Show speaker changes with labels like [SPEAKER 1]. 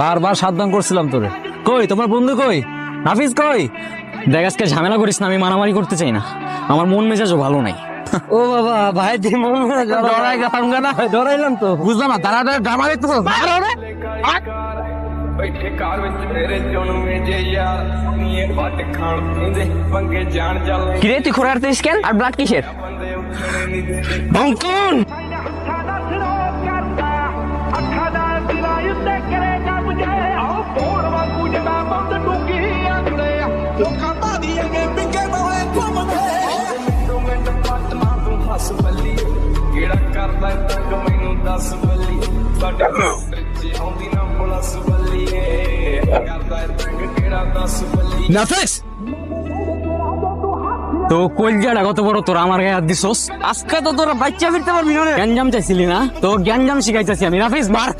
[SPEAKER 1] বারবার সাবধান করছিলাম তোরে। কই তোমার বন্ধু কই? নাফিস কই? দেখ আজকে ঝামেলা করিস না, আমি মারামারি করতে চাই না, আমার মন মেজাজও ভালো নাই।
[SPEAKER 2] ও বাবা ভাই
[SPEAKER 1] ডরাই গেলাম না,
[SPEAKER 2] ডরাইলাম তো।
[SPEAKER 1] বুঝলাম না, দাঁড়া দাঁড়া ড্রামা দেখতেছ?
[SPEAKER 3] ਬੈਠੇ ਕਾਰ ਵਿੱਚ ਤੇਰੇ ਜਨਮੇ ਜੇ ਯਾਰ ਨੀਏ ਵੱਟ ਖਾਣ ਪੀਂਦੇ ਪੰਗੇ ਜਾਣ ਚੱਲ
[SPEAKER 2] কিরে তুই খোরার তেজ কেন আর ব্লাড কিসের?
[SPEAKER 3] ਬੰਦੇ ਉੱਠਣੇ ਨਹੀਂ ਦਿੰਦੇ
[SPEAKER 2] বঙ্কন
[SPEAKER 4] ਅੱਖਾਂ ਦਾ ਸਿਰੋਂ ਕਰਦਾ ਅੱਖਾਂ ਦਾ ਦਿਲਾਂ ਉੱਤੇ ਕਰੇਗਾ ਬੁਝੇ ਆਓ ਫੋਨ ਵਾਂਗੂ ਜਿਵੇਂ ਬੰਦ ਡੂੰਗੀ ਆਂਦੇ ਲੋਕਾਂ ਬਾਦੀ ਅੱਗੇ ਪਿੱਕੇ ਬੋਏ ਘੁੰਮਦੇ
[SPEAKER 3] ਮਿੰਟੋ ਮਿੰਟ ਪੱਟ ਮਾਂ ਤੂੰ ਹੱਸ ਬੱਲੀ ਕਿਹੜਾ ਕਰਦਾ ਏ ਤੰਗ ਮੈਨੂੰ ਦੱਸ ਬੱਲੀ ਸਾਡੇ ਵਿੱਚ ਆਉਂਦੀ ਨਾ ਪੁਲਸ ਬੱਲੀਏ ਕਰਦਾ ਏ ਤੰਗ ਕਿਹੜਾ ਦੱਸ ਬੱਲੀ
[SPEAKER 1] নাফিস তো কলজাটা কত বড় তোরা আমার গায়ে হাত দিছস?
[SPEAKER 2] আজকে তো তোরা বাচ্চা ফিরতে পারবি না রে।
[SPEAKER 1] গ্যাঞ্জাম চাইছিলি না? তো গ্যাঞ্জাম শিখাইতেছি আমি। নাফিস মার।